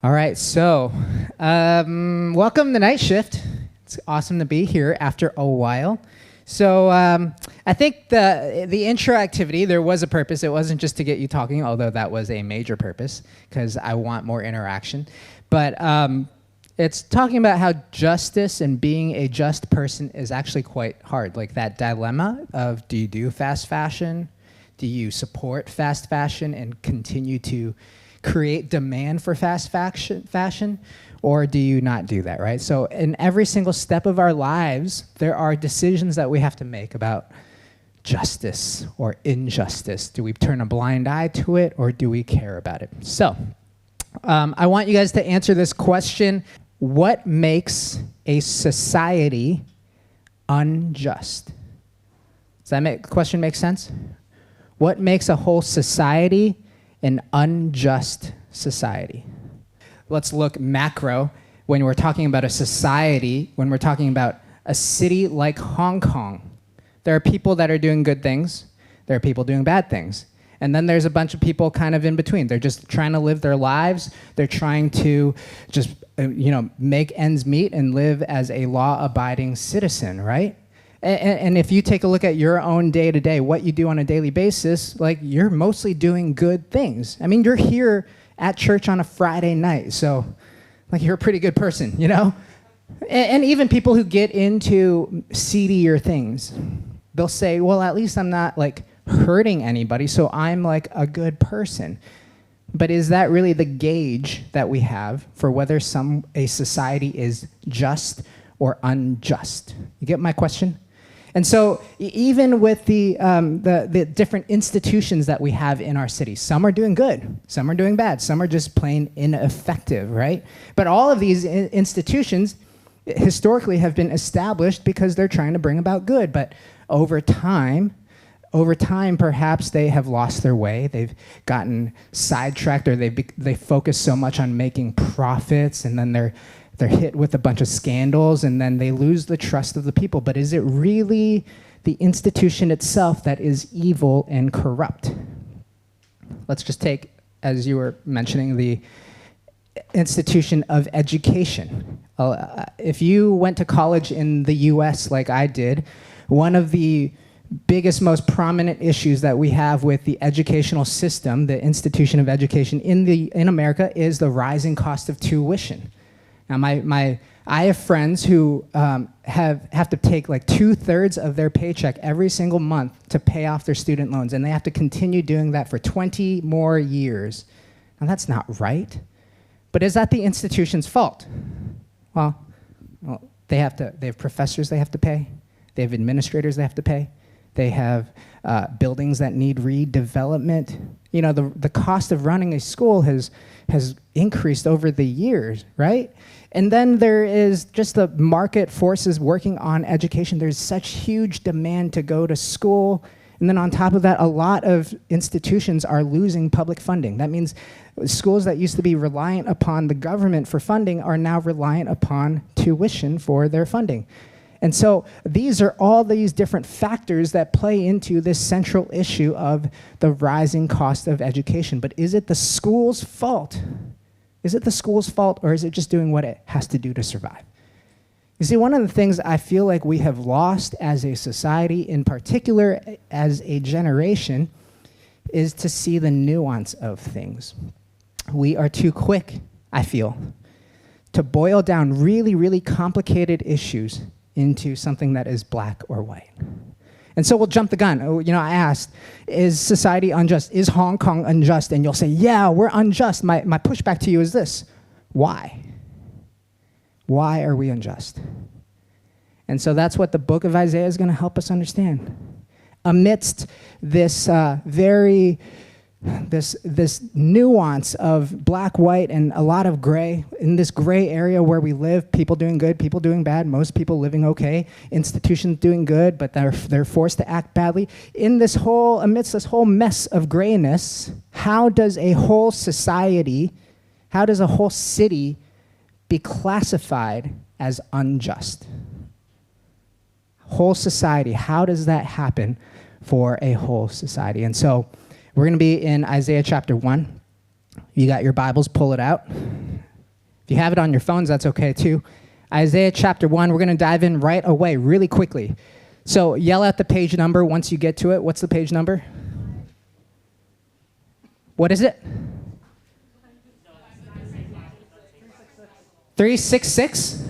All right, so welcome to Night Shift. It's awesome to be here after a while. So I think the intro activity, there was a purpose. It wasn't just to get you talking, although that was a major purpose, because I want more interaction. But it's talking about how justice and being a just person is actually quite hard. Like that dilemma of, do you do fast fashion? Do you support fast fashion and continue to create demand for fast fashion, or do you not do that, right? So in every single step of our lives, there are decisions that we have to make about justice or injustice. Do we turn a blind eye to it, or do we care about it? So I want you guys to answer this question. What makes a society unjust? Does that question make sense? What makes a whole society an unjust society? Let's look macro. When we're talking about a society, when we're talking about a city like Hong Kong, there are people that are doing good things, there are people doing bad things, and then there's a bunch of people kind of in between. They're just trying to live their lives, they're trying to just make ends meet and live as a law-abiding citizen, right? And if you take a look at your own day-to-day, what you do on a daily basis, like, you're mostly doing good things. I mean, you're here at church on a Friday night, so like, you're a pretty good person, you know? And even people who get into seedier things, they'll say, well, at least I'm not like hurting anybody, so I'm like a good person. But is that really the gauge that we have for whether a society is just or unjust? You get my question? And so even with the different institutions that we have in our city, some are doing good, some are doing bad, some are just plain ineffective, right? But all of these institutions historically have been established because they're trying to bring about good. But over time, perhaps they have lost their way. They've gotten sidetracked, or they focus so much on making profits, and then they're hit with a bunch of scandals, and then they lose the trust of the people. But is it really the institution itself that is evil and corrupt? Let's just take, as you were mentioning, the institution of education. If you went to college in the US like I did, one of the biggest, most prominent issues that we have with the educational system, the institution of education in America, is the rising cost of tuition. Now, I have friends who have to take like 2/3 of their paycheck every single month to pay off their student loans, and they have to continue doing that for 20 more years. Now, that's not right. But is that the institution's fault? Well, they have professors they have to pay. They have administrators they have to pay. They have buildings that need redevelopment. You know, the cost of running a school has increased over the years, right? And then there is just the market forces working on education. There's such huge demand to go to school. And then on top of that, a lot of institutions are losing public funding. That means schools that used to be reliant upon the government for funding are now reliant upon tuition for their funding. And so these are all these different factors that play into this central issue of the rising cost of education. But is it the school's fault? Is it the school's fault, or is it just doing what it has to do to survive? You see, one of the things I feel like we have lost as a society, in particular as a generation, is to see the nuance of things. We are too quick, I feel, to boil down really, really complicated issues into something that is black or white. And so we'll jump the gun. You know, I asked, is society unjust? Is Hong Kong unjust? And you'll say, yeah, we're unjust. My pushback to you is this: why? Why are we unjust? And so that's what the book of Isaiah is going to help us understand. Amidst this this nuance of black, white, and a lot of gray, in this gray area where we live, people doing good, people doing bad, most people living okay, institutions doing good, but they're forced to act badly. Amidst this whole mess of grayness, how does a whole society, how does a whole city be classified as unjust? Whole society, how does that happen for a whole society? And so we're going to be in Isaiah chapter 1. You got your Bibles, pull it out. If you have it on your phones, that's okay too. Isaiah chapter 1, we're going to dive in right away, really quickly. So yell out the page number once you get to it. What's the page number? What is it? 366?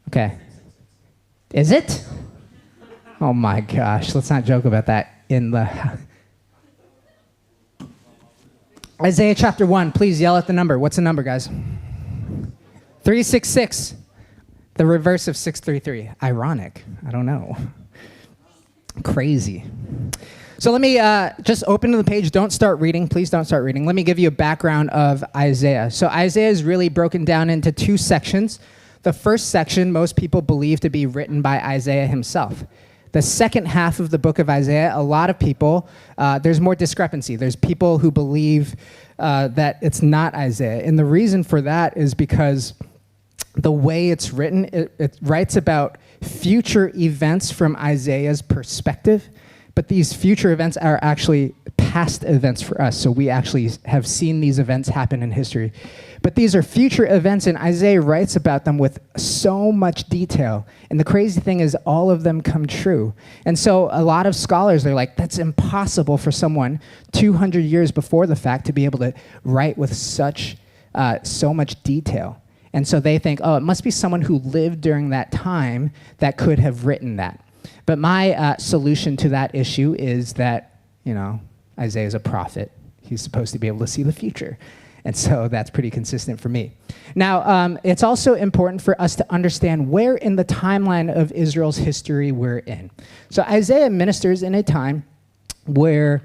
Okay. Is it? Oh my gosh, let's not joke about that in the... Isaiah chapter 1, please yell at the number. What's the number, guys? 366. The reverse of 633. Ironic. I don't know. Crazy. So let me just open to the page. Don't start reading. Please don't start reading. Let me give you a background of Isaiah. So Isaiah is really broken down into two sections. The first section, most people believe to be written by Isaiah himself. The second half of the book of Isaiah, a lot of people, there's more discrepancy. There's people who believe that it's not Isaiah. And the reason for that is because the way it's written, it writes about future events from Isaiah's perspective. But these future events are actually past events for us. So we actually have seen these events happen in history. But these are future events, and Isaiah writes about them with so much detail. And the crazy thing is all of them come true. And so a lot of scholars, they're like, that's impossible for someone 200 years before the fact to be able to write with so much detail. And so they think, oh, it must be someone who lived during that time that could have written that. But my solution to that issue is that, Isaiah is a prophet. He's supposed to be able to see the future. And so that's pretty consistent for me. Now, it's also important for us to understand where in the timeline of Israel's history we're in. So Isaiah ministers in a time where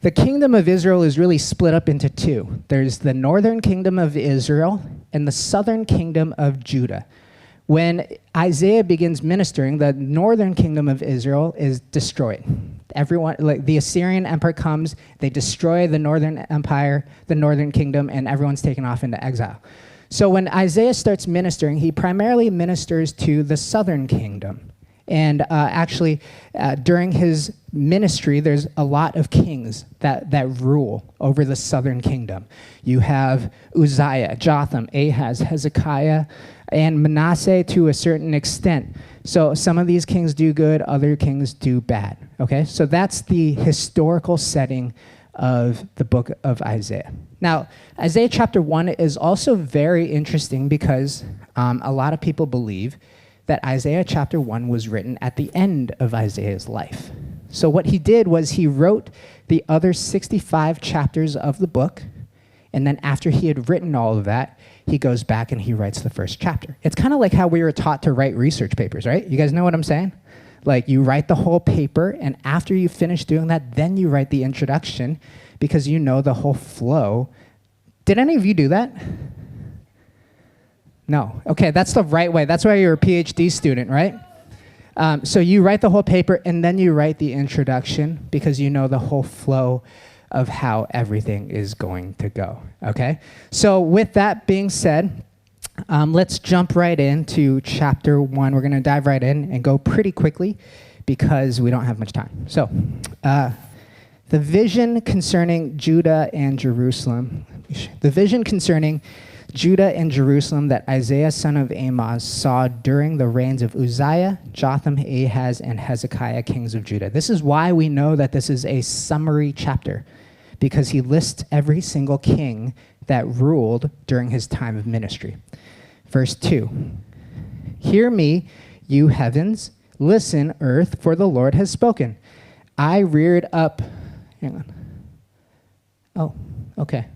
the kingdom of Israel is really split up into two. There's the northern kingdom of Israel and the southern kingdom of Judah. When Isaiah begins ministering, the northern kingdom of Israel is destroyed. Everyone, like the Assyrian empire comes, they destroy the northern empire, the northern kingdom, and everyone's taken off into exile. So when Isaiah starts ministering, he primarily ministers to the southern kingdom. And during his ministry, there's a lot of kings that rule over the southern kingdom. You have Uzziah, Jotham, Ahaz, Hezekiah, and Manasseh to a certain extent. So some of these kings do good, other kings do bad. Okay, so that's the historical setting of the book of Isaiah. Now, Isaiah chapter 1 is also very interesting because a lot of people believe that Isaiah chapter 1 was written at the end of Isaiah's life. So what he did was he wrote the other 65 chapters of the book, and then after he had written all of that, he goes back and he writes the first chapter. It's kind of like how we were taught to write research papers, right? You guys know what I'm saying? Like you write the whole paper, and after you finish doing that, then you write the introduction because you know the whole flow. Did any of you do that? No. Okay, that's the right way. That's why you're a PhD student, right? So you write the whole paper, and then you write the introduction because you know the whole flow of how everything is going to go, okay? So with that being said, let's jump right into chapter 1. We're going to dive right in and go pretty quickly because we don't have much time. So the vision concerning Judah and Jerusalem, the vision concerning Judah and Jerusalem that Isaiah son of Amoz saw during the reigns of Uzziah, Jotham, Ahaz, and Hezekiah, kings of Judah. This is why we know that this is a summary chapter, because he lists every single king that ruled during his time of ministry. Verse 2, hear me, you heavens, listen, earth, for the Lord has spoken. I reared up, hang on. Oh, okay.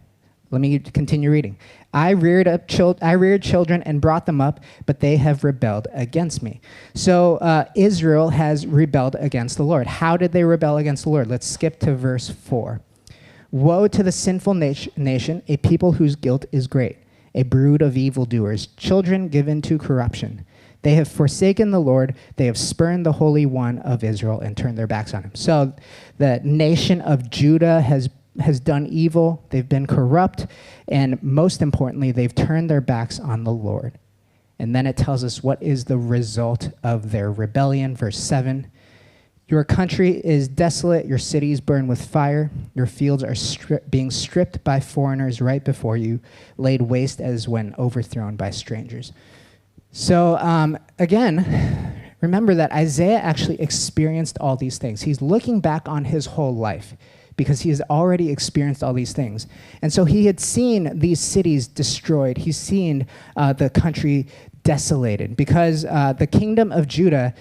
Let me continue reading. I reared children and brought them up, but they have rebelled against me. So Israel has rebelled against the Lord. How did they rebel against the Lord? Let's skip to verse 4. Woe to the sinful nation, a people whose guilt is great, a brood of evildoers, children given to corruption. They have forsaken the Lord, they have spurned the Holy One of Israel and turned their backs on him. So the nation of Judah has done evil, they've been corrupt, and most importantly, they've turned their backs on the Lord. And then it tells us what is the result of their rebellion. Verse 7, Your country is desolate, your cities burn with fire, your fields are being stripped by foreigners right before you, laid waste as when overthrown by strangers. So again, remember that Isaiah actually experienced all these things. He's looking back on his whole life because he has already experienced all these things. And so he had seen these cities destroyed. He's seen the country desolated because the kingdom of Judah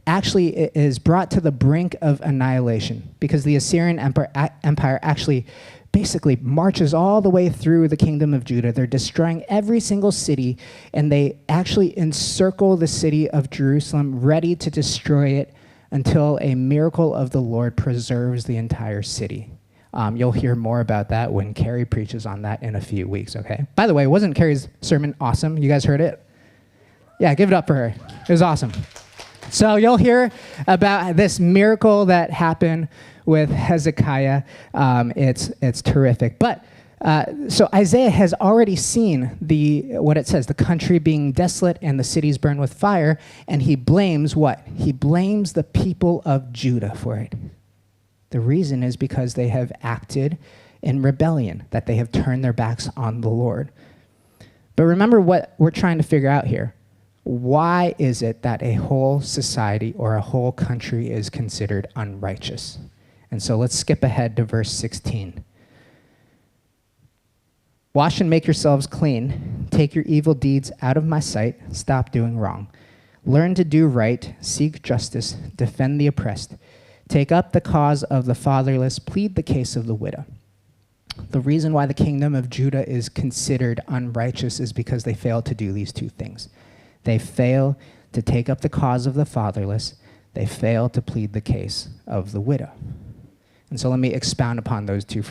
actually is brought to the brink of annihilation because the Assyrian Empire actually basically marches all the way through the kingdom of Judah. They're destroying every single city, and they actually encircle the city of Jerusalem, ready to destroy it until a miracle of the Lord preserves the entire city. You'll hear more about that when Carrie preaches on that in a few weeks, okay? By the way, wasn't Carrie's sermon awesome? You guys heard it? Yeah, give it up for her. It was awesome. So you'll hear about this miracle that happened with Hezekiah. It's terrific. But so Isaiah has already seen what it says, the country being desolate and the cities burned with fire, and he blames what? He blames the people of Judah for it. The reason is because they have acted in rebellion, that they have turned their backs on the Lord. But remember what we're trying to figure out here. Why is it that a whole society or a whole country is considered unrighteous? And so let's skip ahead to verse 16. Wash and make yourselves clean. Take your evil deeds out of my sight. Stop doing wrong. Learn to do right. Seek justice. Defend the oppressed. Take up the cause of the fatherless. Plead the case of the widow. The reason why the kingdom of Judah is considered unrighteous is because they failed to do these two things. They fail to take up the cause of the fatherless. They fail to plead the case of the widow. And so let me expound upon those two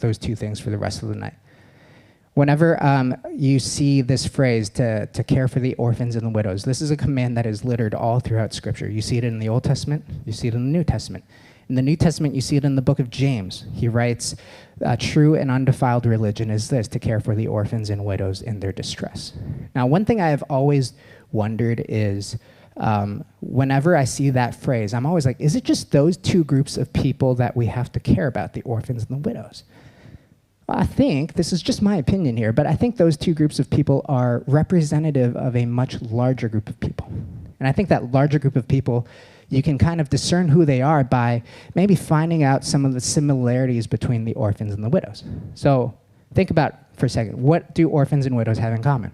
those two things for the rest of the night. Whenever you see this phrase, to care for the orphans and the widows, this is a command that is littered all throughout Scripture. You see it in the Old Testament. You see it in the New Testament. In the New Testament, you see it in the book of James. He writes, true and undefiled religion is this, to care for the orphans and widows in their distress. Now, one thing I have always wondered is, whenever I see that phrase, I'm always like, is it just those two groups of people that we have to care about, the orphans and the widows? Well, I think, this is just my opinion here, but I think those two groups of people are representative of a much larger group of people. And I think that larger group of people, you can kind of discern who they are by maybe finding out some of the similarities between the orphans and the widows. So think about for a second, what do orphans and widows have in common?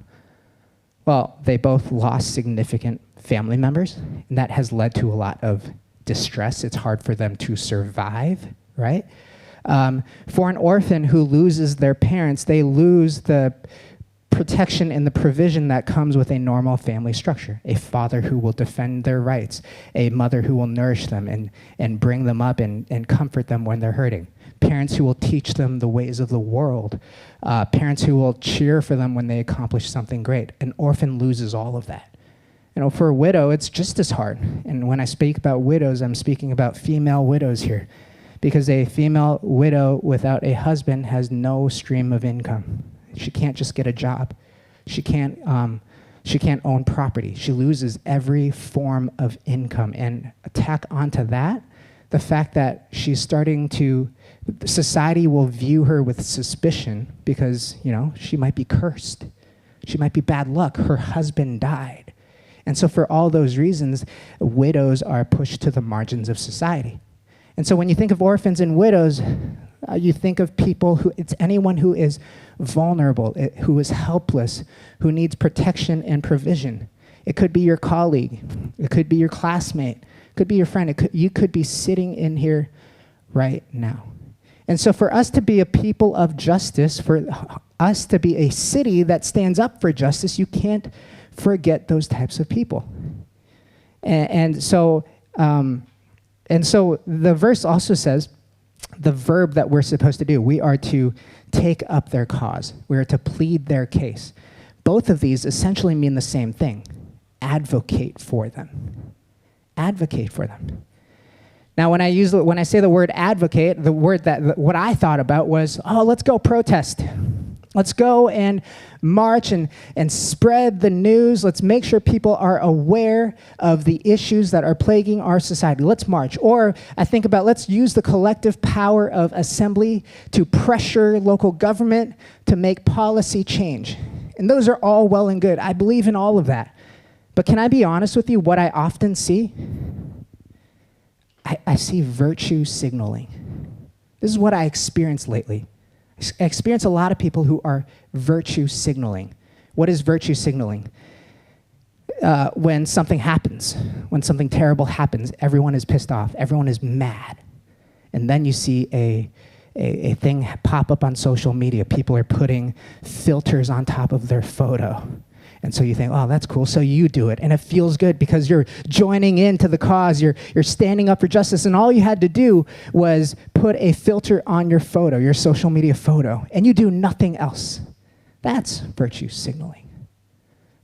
Well, they both lost significant family members, and that has led to a lot of distress. It's hard for them to survive, right? For an orphan who loses their parents, they lose the protection and the provision that comes with a normal family structure. A father who will defend their rights, a mother who will nourish them and bring them up and comfort them when they're hurting. Parents who will teach them the ways of the world. Parents who will cheer for them when they accomplish something great. An orphan loses all of that. You know, for a widow, it's just as hard. And when I speak about widows, I'm speaking about female widows here. Because a female widow without a husband has no stream of income. She can't just get a job. She can't own property. She loses every form of income. And tack onto that, the fact that she's society will view her with suspicion because, she might be cursed. She might be bad luck. Her husband died. And so for all those reasons, widows are pushed to the margins of society. And so when you think of orphans and widows, you think of people it's anyone who is vulnerable, who is helpless, who needs protection and provision. It could be your colleague. It could be your classmate. It could be your friend. You could be sitting in here right now. And so for us to be a people of justice, for us to be a city that stands up for justice, you can't forget those types of people. And so the verse also says the verb that we're supposed to do, we are to take up their cause. We are to plead their case. Both of these essentially mean the same thing. Advocate for them. Advocate for them. Now, when I say the word advocate, what I thought about was, let's go protest. Let's go and march and spread the news. Let's make sure people are aware of the issues that are plaguing our society. Let's march. Or I think about, let's use the collective power of assembly to pressure local government to make policy change. And those are all well and good. I believe in all of that. But can I be honest with you? What I often see, I see virtue signaling. This is what I experienced lately. I experience a lot of people who are virtue signaling. What is virtue signaling? When something happens, when something terrible happens, everyone is pissed off, everyone is mad. And then you see a thing pop up on social media. People are putting filters on top of their photo. And so you think, oh, that's cool, so you do it. And it feels good because you're joining into the cause, you're standing up for justice, and all you had to do was put a filter on your photo, your social media photo, and you do nothing else. That's virtue signaling.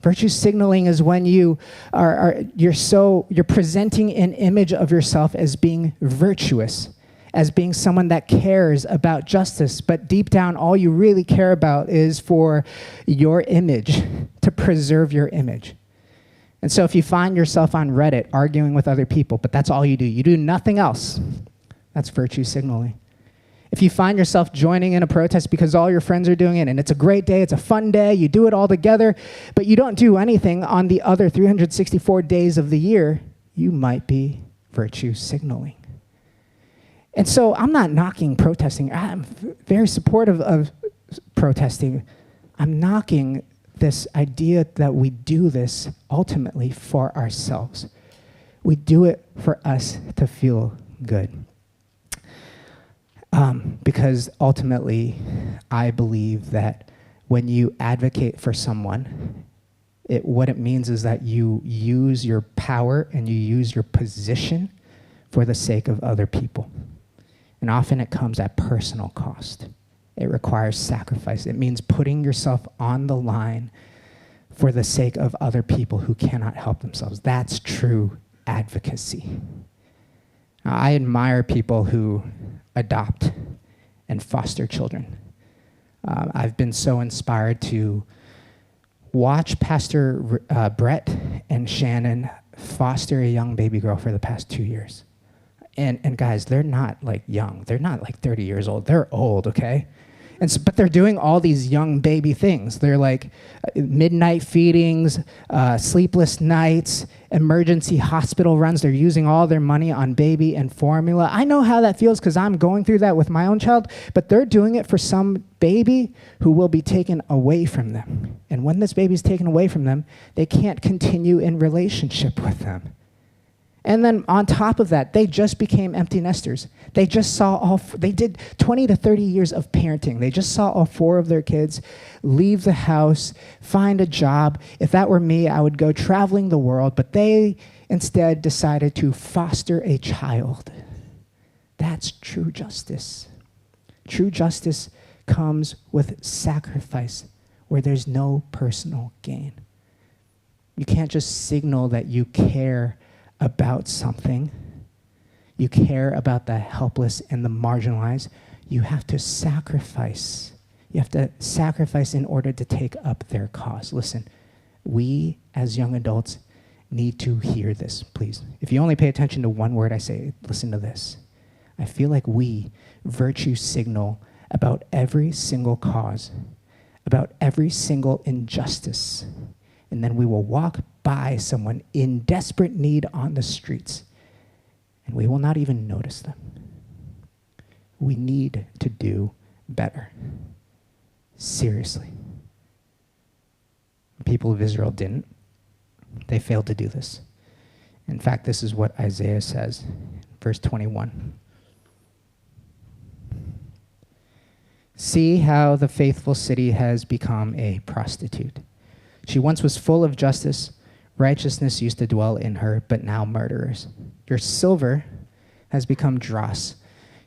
Virtue signaling is when you're presenting an image of yourself as being virtuous, as being someone that cares about justice, but deep down, all you really care about is for your image, to preserve your image. And so if you find yourself on Reddit arguing with other people, but that's all you do nothing else, that's virtue signaling. If you find yourself joining in a protest because all your friends are doing it, and it's a great day, it's a fun day, you do it all together, but you don't do anything on the other 364 days of the year, you might be virtue signaling. And so I'm not knocking protesting. I'm very supportive of protesting. I'm knocking this idea that we do this ultimately for ourselves. We do it for us to feel good. Because ultimately, I believe that when you advocate for someone, what it means is that you use your power and you use your position for the sake of other people. And often it comes at personal cost. It requires sacrifice. It means putting yourself on the line for the sake of other people who cannot help themselves. That's true advocacy. Now, I admire people who adopt and foster children. I've been so inspired to watch Pastor Brett and Shannon foster a young baby girl for the past 2 years. And guys, they're not like young. They're not like 30 years old. They're old, okay? But they're doing all these young baby things. They're like midnight feedings, sleepless nights, emergency hospital runs. They're using all their money on baby and formula. I know how that feels because I'm going through that with my own child, but they're doing it for some baby who will be taken away from them. And when this baby is taken away from them, they can't continue in relationship with them. And then on top of that, they just became empty nesters. They just saw they did 20 to 30 years of parenting. They just saw all 4 of their kids leave the house, find a job. If that were me, I would go traveling the world, but they instead decided to foster a child. That's true justice. True justice comes with sacrifice where there's no personal gain. You can't just signal that you care about something. You care about the helpless and the marginalized. You have to sacrifice. You have to sacrifice in order to take up their cause. Listen, we as young adults need to hear this, please. If you only pay attention to one word I say, listen to this. I feel like we virtue signal about every single cause, about every single injustice, and then we will walk by someone in desperate need on the streets, and we will not even notice them. We need to do better. Seriously. The people of Israel didn't. They failed to do this. In fact, this is what Isaiah says, verse 21. See how the faithful city has become a prostitute. She once was full of justice. Righteousness used to dwell in her, but now murderers. Your silver has become dross.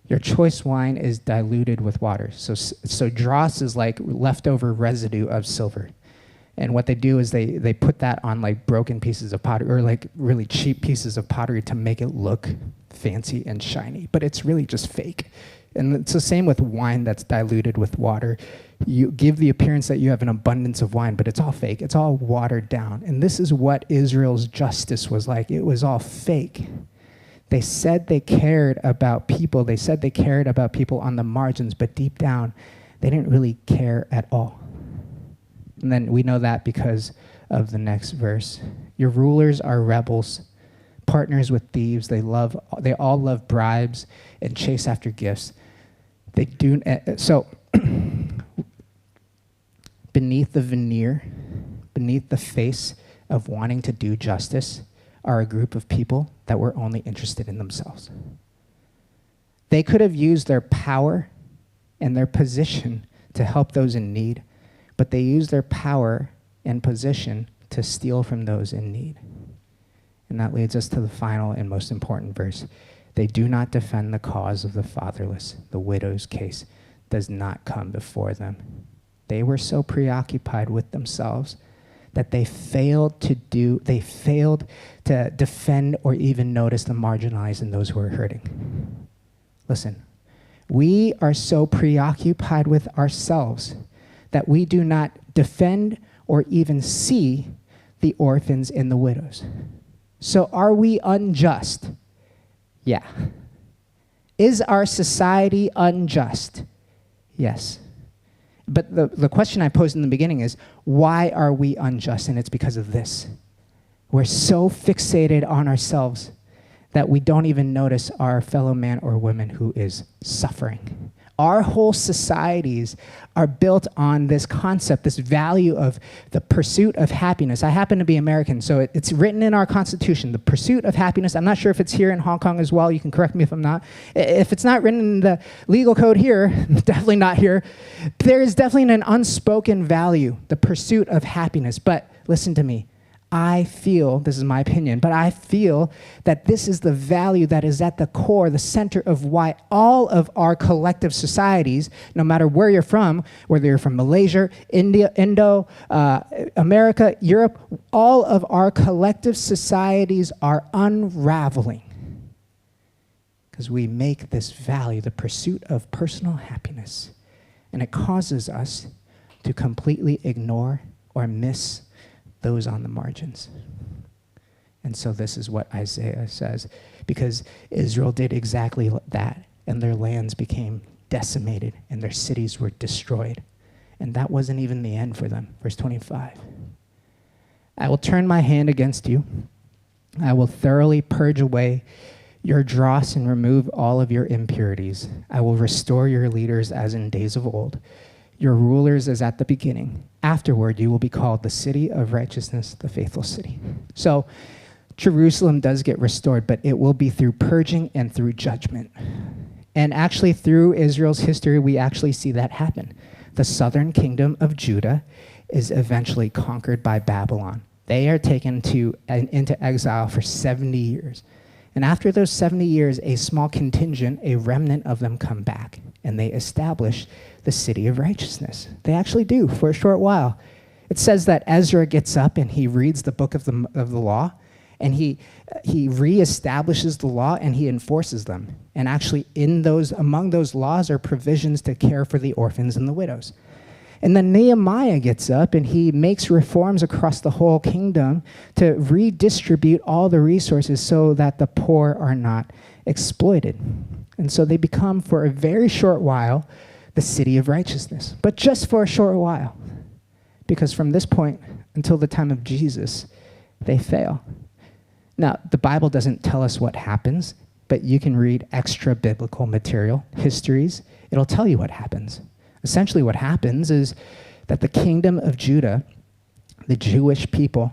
Your choice wine is diluted with water. So dross is like leftover residue of silver. And what they do is they put that on like broken pieces of pottery or like really cheap pieces of pottery to make it look fancy and shiny. But it's really just fake. And it's the same with wine that's diluted with water. You give the appearance that you have an abundance of wine, but it's all fake. It's all watered down. And this is what Israel's justice was like. It was all fake. They said they cared about people. They said they cared about people on the margins, but deep down, they didn't really care at all. And then we know that because of the next verse. Your rulers are rebels, partners with thieves. They all love bribes and chase after gifts. They do so. Beneath the veneer, beneath the face of wanting to do justice, are a group of people that were only interested in themselves. They could have used their power and their position to help those in need, but they used their power and position to steal from those in need. And that leads us to the final and most important verse. They do not defend the cause of the fatherless. The widow's case does not come before them. They were so preoccupied with themselves that they failed to defend or even notice the marginalized and those who are hurting. Listen, we are so preoccupied with ourselves that we do not defend or even see the orphans and the widows. So are we unjust? Yeah. Is our society unjust? Yes. But the question I posed in the beginning is, why are we unjust? And it's because of this. We're so fixated on ourselves that we don't even notice our fellow man or woman who is suffering. Our whole societies are built on this concept, this value of the pursuit of happiness. I happen to be American, so it's written in our Constitution, the pursuit of happiness. I'm not sure if it's here in Hong Kong as well. You can correct me if I'm not. If it's not written in the legal code here, definitely not here. There is definitely an unspoken value, the pursuit of happiness. But listen to me. I feel, this is my opinion, but I feel that this is the value that is at the core, the center of why all of our collective societies, no matter where you're from, whether you're from Malaysia, India, America, Europe, all of our collective societies are unraveling. Because we make this value the pursuit of personal happiness, and it causes us to completely ignore or miss those on the margins. And so this is what Isaiah says, because Israel did exactly that, and their lands became decimated, and their cities were destroyed. And that wasn't even the end for them. Verse 25. I will turn my hand against you. I will thoroughly purge away your dross and remove all of your impurities. I will restore your leaders as in days of old, your rulers as at the beginning. Afterward, you will be called the city of righteousness, the faithful city. So Jerusalem does get restored, but it will be through purging and through judgment. And actually, through Israel's history, we actually see that happen. The southern kingdom of Judah is eventually conquered by Babylon. They are taken into exile for 70 years. And after those 70 years, a small contingent, a remnant of them come back, and they establish the city of righteousness. They actually do for a short while. It says that Ezra gets up and he reads the book of the law, and he reestablishes the law and he enforces them. And actually, among those laws are provisions to care for the orphans and the widows. And then Nehemiah gets up and he makes reforms across the whole kingdom to redistribute all the resources so that the poor are not exploited. And so they become, for a very short while, the city of righteousness. But just for a short while. Because from this point until the time of Jesus, they fail. Now, the Bible doesn't tell us what happens, but you can read extra biblical material, histories. It'll tell you what happens. Essentially what happens is that the kingdom of Judah, the Jewish people,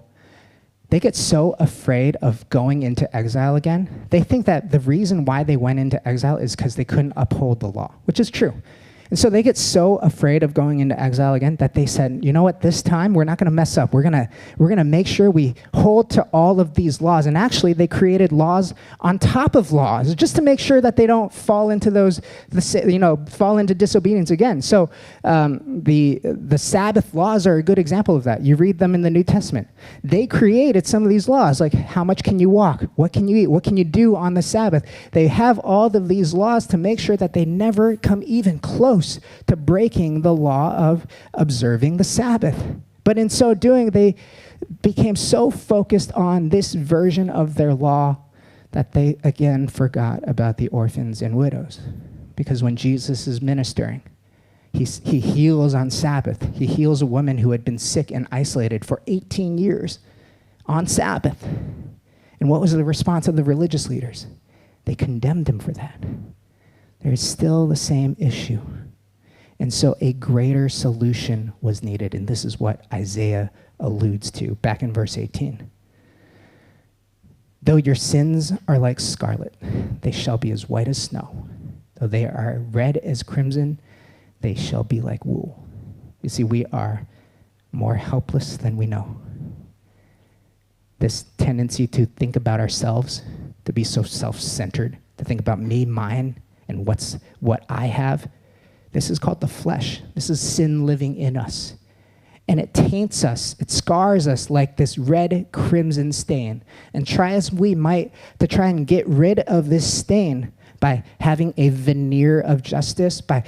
they get so afraid of going into exile again. They think that the reason why they went into exile is because they couldn't uphold the law, which is true. And so they get so afraid of going into exile again that they said, you know what, this time we're not going to mess up. We're going to make sure we hold to all of these laws. And actually, they created laws on top of laws just to make sure that they don't fall into fall into disobedience again. So the Sabbath laws are a good example of that. You read them in the New Testament. They created some of these laws, like how much can you walk? What can you eat? What can you do on the Sabbath? They have all of these laws to make sure that they never come even close to breaking the law of observing the Sabbath. But in so doing, they became so focused on this version of their law that they again forgot about the orphans and widows. Because when Jesus is ministering, he heals on Sabbath. He heals a woman who had been sick and isolated for 18 years on Sabbath. And what was the response of the religious leaders? They condemned him for that. There's still the same issue. And so a greater solution was needed, and this is what Isaiah alludes to back in verse 18. Though your sins are like scarlet, they shall be as white as snow. Though they are red as crimson, they shall be like wool. You see, we are more helpless than we know. This tendency to think about ourselves, to be so self-centered, to think about me, mine, and what I have. This is called the flesh. This is sin living in us. And it taints us, it scars us like this red crimson stain. And try as we might to try and get rid of this stain by having a veneer of justice, by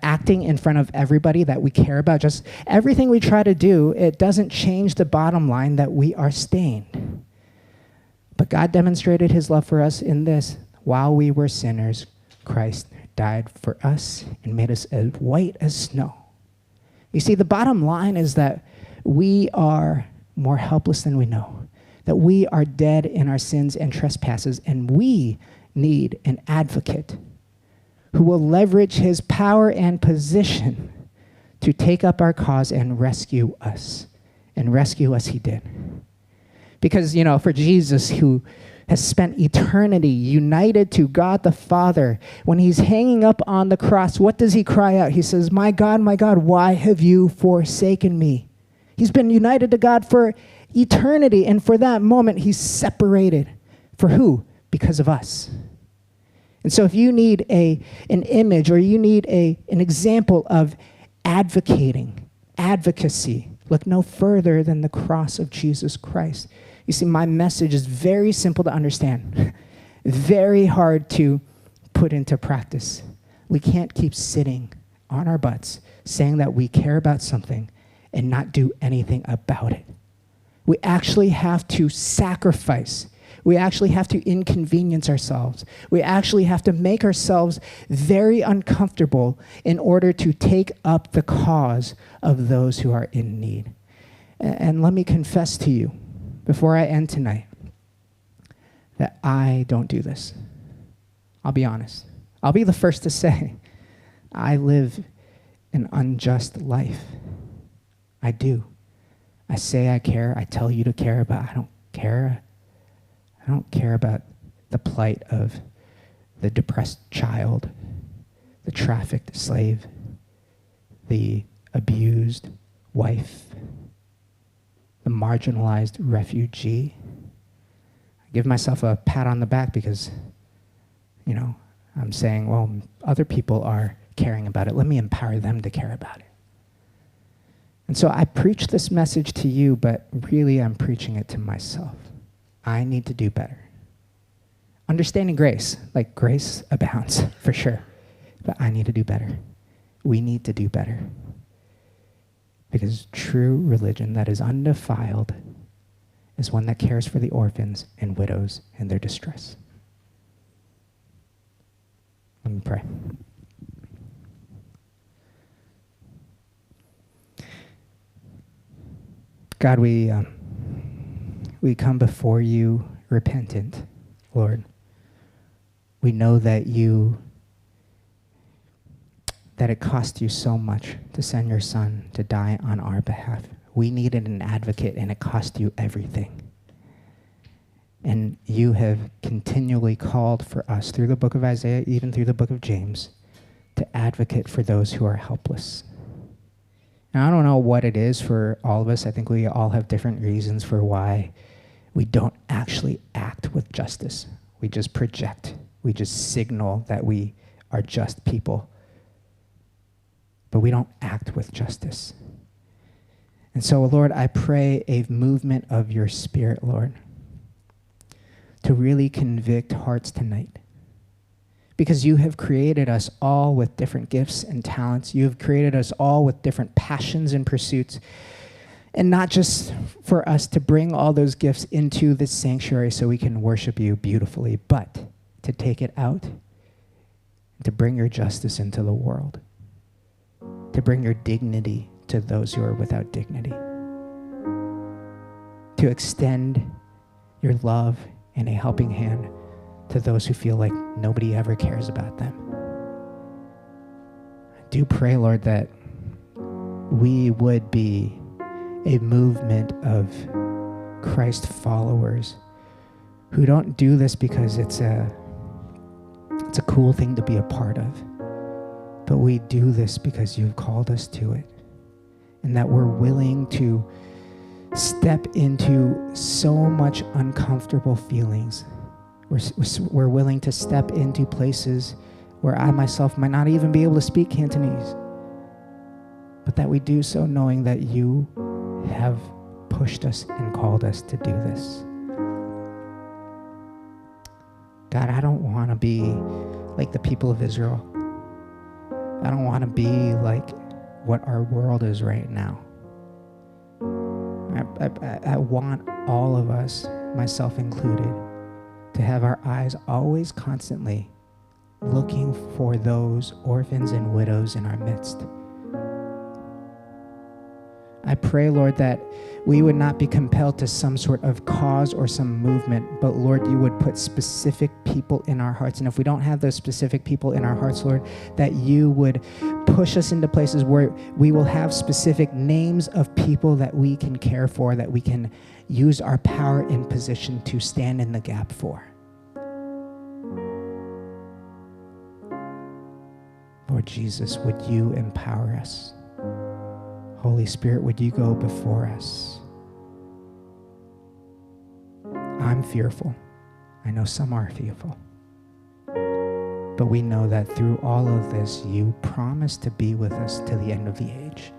acting in front of everybody that we care about, just everything we try to do, it doesn't change the bottom line that we are stained. But God demonstrated his love for us in this: while we were sinners, Christ died for us and made us as white as snow. You see, the bottom line is that we are more helpless than we know, that we are dead in our sins and trespasses, and we need an advocate who will leverage his power and position to take up our cause and rescue us. And rescue us he did. Because, for Jesus, who has spent eternity united to God the Father, when he's hanging up on the cross, what does he cry out? He says, my God, why have you forsaken me? He's been united to God for eternity, and for that moment, he's separated. For who? Because of us. And so if you need an image, or you need an example of advocacy, look no further than the cross of Jesus Christ. You see, my message is very simple to understand, very hard to put into practice. We can't keep sitting on our butts saying that we care about something and not do anything about it. We actually have to sacrifice. We actually have to inconvenience ourselves. We actually have to make ourselves very uncomfortable in order to take up the cause of those who are in need. And let me confess to you, before I end tonight, that I don't do this. I'll be honest. I'll be the first to say, I live an unjust life. I do. I say I care. I tell you to care, but I don't care. I don't care about the plight of the depressed child, the trafficked slave, the abused wife, the marginalized refugee. I give myself a pat on the back because, I'm saying, well, other people are caring about it. Let me empower them to care about it. And so I preach this message to you, but really I'm preaching it to myself. I need to do better. Understanding grace, like grace abounds, for sure. But I need to do better. We need to do better. Because true religion that is undefiled is one that cares for the orphans and widows in their distress. Let me pray. God, we come before you repentant, Lord. We know that it cost you so much to send your son to die on our behalf. We needed an advocate, and it cost you everything. And you have continually called for us through the book of Isaiah, even through the book of James, to advocate for those who are helpless. Now, I don't know what it is for all of us. I think we all have different reasons for why we don't actually act with justice. We just project. We just signal that we are just people. But we don't act with justice. And so, Lord, I pray a movement of your Spirit, Lord, to really convict hearts tonight. Because you have created us all with different gifts and talents. You have created us all with different passions and pursuits. And not just for us to bring all those gifts into this sanctuary so we can worship you beautifully, but to take it out, to bring your justice into the world, to bring your dignity to those who are without dignity, to extend your love and a helping hand to those who feel like nobody ever cares about them. I do pray, Lord, that we would be a movement of Christ followers who don't do this because it's a cool thing to be a part of, but we do this because you've called us to it, and that we're willing to step into so much uncomfortable feelings. We're willing to step into places where I myself might not even be able to speak Cantonese, but that we do so knowing that you have pushed us and called us to do this. God, I don't want to be like the people of Israel. I don't want to be like what our world is right now. I want all of us, myself included, to have our eyes always constantly looking for those orphans and widows in our midst. I pray, Lord, that we would not be compelled to some sort of cause or some movement, but Lord, you would put specific people in our hearts. And if we don't have those specific people in our hearts, Lord, that you would push us into places where we will have specific names of people that we can care for, that we can use our power and position to stand in the gap for. Lord Jesus, would you empower us? Holy Spirit, would you go before us? I'm fearful. I know some are fearful. But we know that through all of this, you promise to be with us to the end of the age.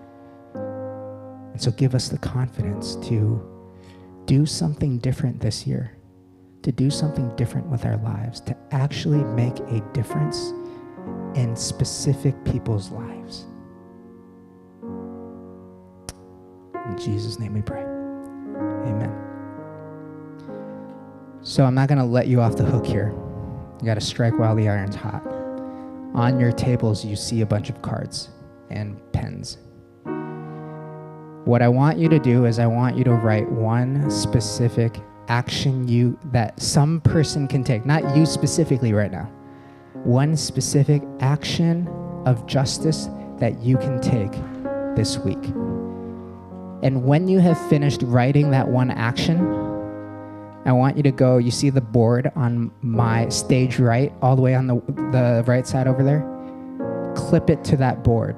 And so give us the confidence to do something different this year, to do something different with our lives, to actually make a difference in specific people's lives. In Jesus' name we pray. Amen. So I'm not going to let you off the hook here. You got to strike while the iron's hot. On your tables, you see a bunch of cards and pens. What I want you to do is I want you to write one specific action that some person can take, not you specifically right now. One specific action of justice that you can take this week. And when you have finished writing that one action, I want you to go, you see the board on my stage right, all the way on the right side over there? Clip it to that board,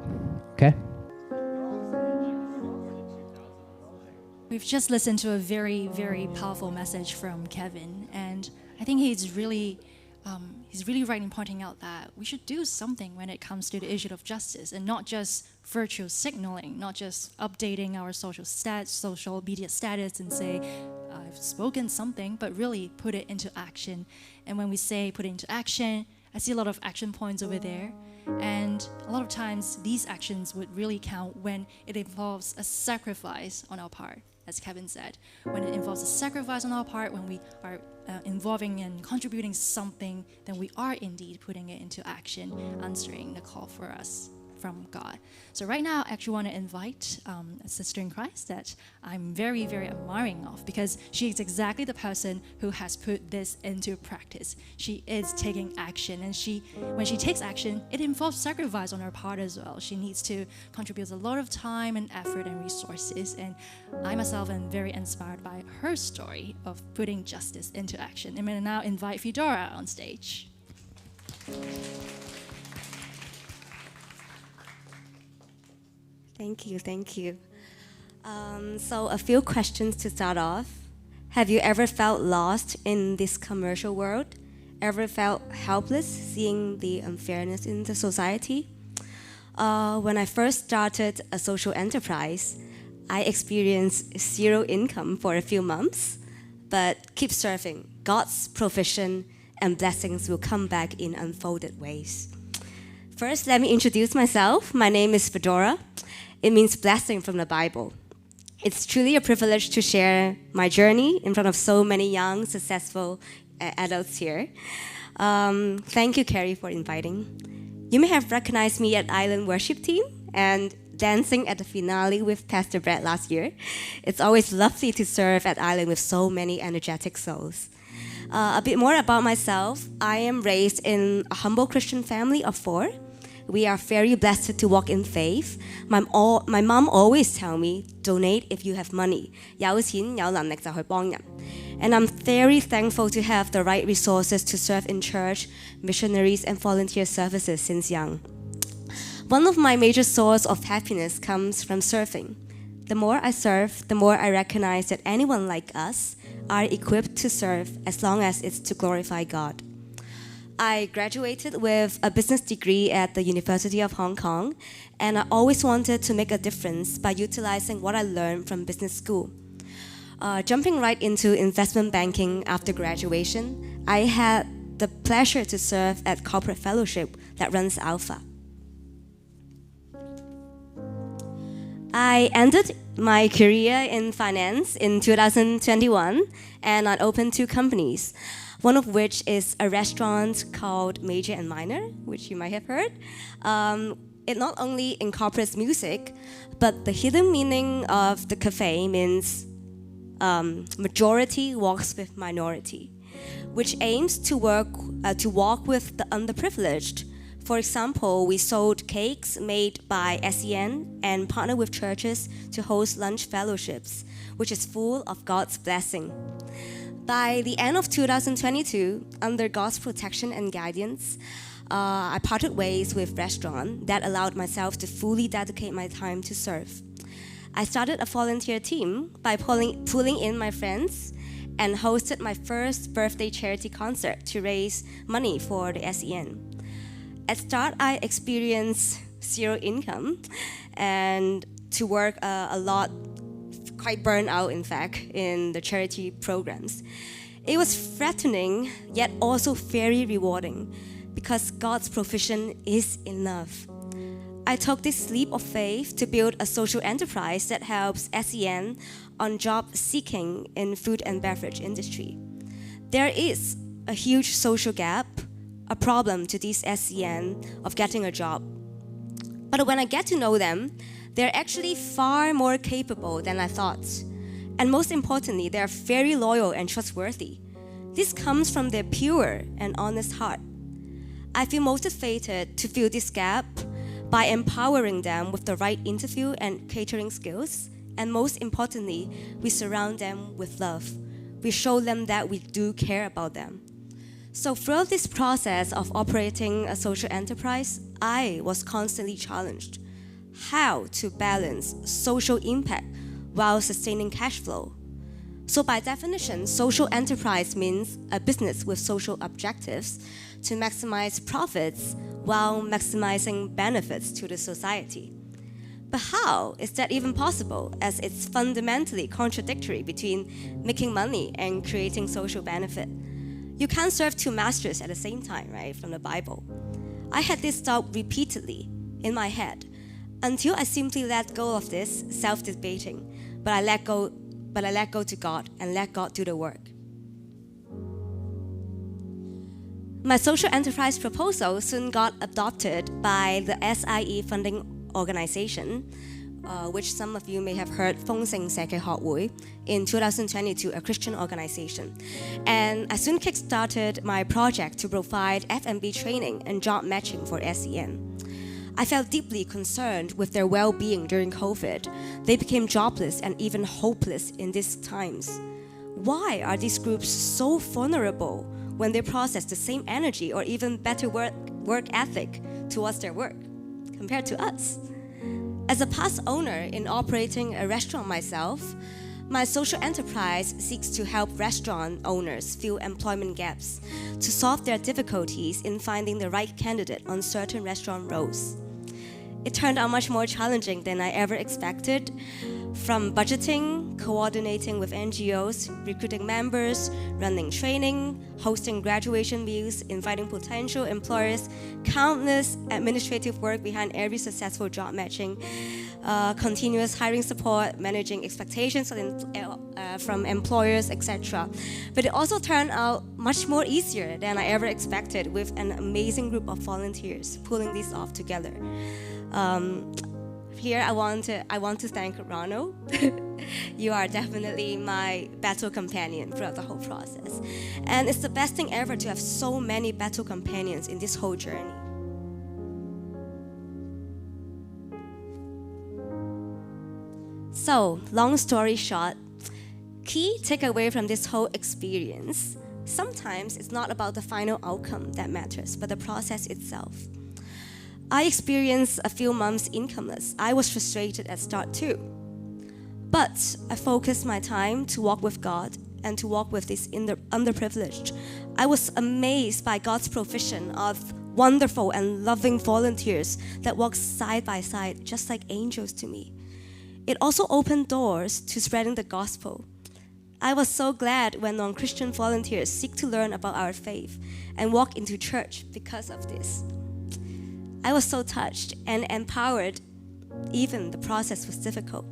okay? We've just listened to a very, very powerful message from Kevin, and I think he's really right in pointing out that we should do something when it comes to the issue of justice, and not just virtue signaling, not just updating our social media status and say, I've spoken something, but really put it into action. And when we say put it into action, I see a lot of action points over there. And a lot of times these actions would really count when it involves a sacrifice on our part, as Kevin said. When it involves a sacrifice on our part, when we are involving and contributing something, then we are indeed putting it into action, answering the call for us from God. So right now, I actually want to invite a sister in Christ that I'm very, very admiring of, because she is exactly the person who has put this into practice. She is taking action, and when she takes action, it involves sacrifice on her part as well. She needs to contribute a lot of time and effort and resources, and I myself am very inspired by her story of putting justice into action. I'm going to now invite Fedora on stage. Thank you, thank you. So a few questions to start off. Have you ever felt lost in this commercial world? Ever felt helpless seeing the unfairness in the society? When I first started a social enterprise, I experienced zero income for a few months, but keep serving. God's provision and blessings will come back in unfolded ways. First, let me introduce myself. My name is Fedora. It means blessing from the Bible. It's truly a privilege to share my journey in front of so many young, successful adults here. Thank you, Carrie, for inviting. You may have recognized me at Island Worship Team and dancing at the finale with Pastor Brett last year. It's always lovely to serve at Island with so many energetic souls. A bit more about myself. I am raised in a humble Christian family of 4. We are very blessed to walk in faith. My mom always tells me, donate if you have money. 有錢有能力就去幫人. And I'm very thankful to have the right resources to serve in church, missionaries, and volunteer services since young. One of my major sources of happiness comes from serving. The more I serve, the more I recognize that anyone like us are equipped to serve as long as it's to glorify God. I graduated with a business degree at the University of Hong Kong, and I always wanted to make a difference by utilizing what I learned from business school. Jumping right into investment banking after graduation, I had the pleasure to serve at corporate fellowship that runs Alpha. I ended my career in finance in 2021, and I opened 2 companies, one of which is a restaurant called Major and Minor, which you might have heard. It not only incorporates music, but the hidden meaning of the cafe means majority walks with minority, which aims to walk with the underprivileged. For example, we sold cakes made by SEN and partnered with churches to host lunch fellowships, which is full of God's blessing. By the end of 2022, under God's protection and guidance, I parted ways with restaurant that allowed myself to fully dedicate my time to serve. I started a volunteer team by pulling in my friends and hosted my first birthday charity concert to raise money for the SEN. At start, I experienced zero income and to work a lot, quite burned out in fact, in the charity programs. It was threatening, yet also very rewarding because God's provision is enough. I took this leap of faith to build a social enterprise that helps SEN on job seeking in food and beverage industry. There is a huge social gap, a problem to these SEN of getting a job. But when I get to know them, they're actually far more capable than I thought. And most importantly, they're very loyal and trustworthy. This comes from their pure and honest heart. I feel motivated to fill this gap by empowering them with the right interview and catering skills. And most importantly, we surround them with love. We show them that we do care about them. So throughout this process of operating a social enterprise, I was constantly challenged how to balance social impact while sustaining cash flow. So by definition, social enterprise means a business with social objectives to maximize profits while maximizing benefits to the society. But how is that even possible, as it's fundamentally contradictory between making money and creating social benefit? You can't serve 2 masters at the same time, right, from the Bible. I had this thought repeatedly in my head until I simply let go of this self-debating, but I let go to God and let God do the work. My social enterprise proposal soon got adopted by the SIE funding organization, which some of you may have heard, 豐盛社嘅學會, in 2022, a Christian organization. And I soon kickstarted my project to provide F&B training and job matching for SEN. I felt deeply concerned with their well-being during COVID. They became jobless and even hopeless in these times. Why are these groups so vulnerable when they process the same energy or even better work ethic towards their work compared to us? As a past owner in operating a restaurant myself, my social enterprise seeks to help restaurant owners fill employment gaps to solve their difficulties in finding the right candidate on certain restaurant roles. It turned out much more challenging than I ever expected, from budgeting, coordinating with NGOs, recruiting members, running training, hosting graduation meals, inviting potential employers, countless administrative work behind every successful job matching, continuous hiring support, managing expectations from employers, etc. But it also turned out much more easier than I ever expected, with an amazing group of volunteers pulling this off together. Here I want to thank Ronald. You are definitely my battle companion throughout the whole process. And it's the best thing ever to have so many battle companions in this whole journey. So, long story short, key takeaway from this whole experience: sometimes it's not about the final outcome that matters, but the process itself. I experienced a few months incomeless. I was frustrated at start too. But I focused my time to walk with God and to walk with these underprivileged. I was amazed by God's provision of wonderful and loving volunteers that walk side by side just like angels to me. It also opened doors to spreading the gospel. I was so glad when non-Christian volunteers seek to learn about our faith and walk into church because of this. I was so touched and empowered, even the process was difficult.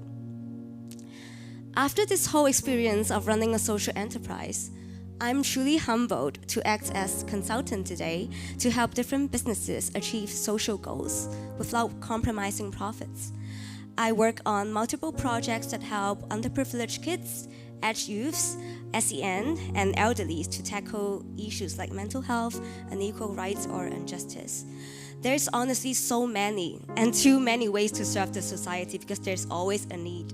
After this whole experience of running a social enterprise, I'm truly humbled to act as consultant today to help different businesses achieve social goals without compromising profits. I work on multiple projects that help underprivileged kids, edge youths, SEN, and elderlies to tackle issues like mental health, unequal rights, or injustice. There's honestly so many and too many ways to serve the society because there's always a need.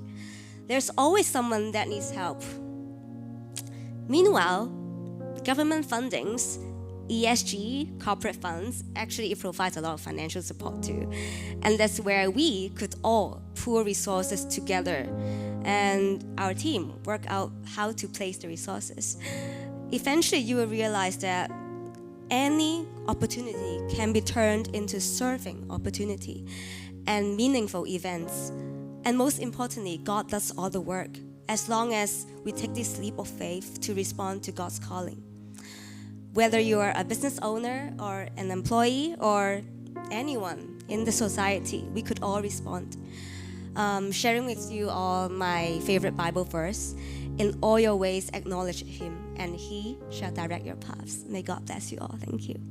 There's always someone that needs help. Meanwhile, government fundings, ESG, corporate funds, actually it provides a lot of financial support too. And that's where we could all pool resources together and our team work out how to place the resources. Eventually, you will realize that any opportunity can be turned into serving opportunity and meaningful events. And most importantly, God does all the work as long as we take this leap of faith to respond to God's calling. Whether you are a business owner or an employee or anyone in the society, we could all respond. Sharing with you all my favorite Bible verse: in all your ways acknowledge Him, and He shall direct your paths. May God bless you all. Thank you.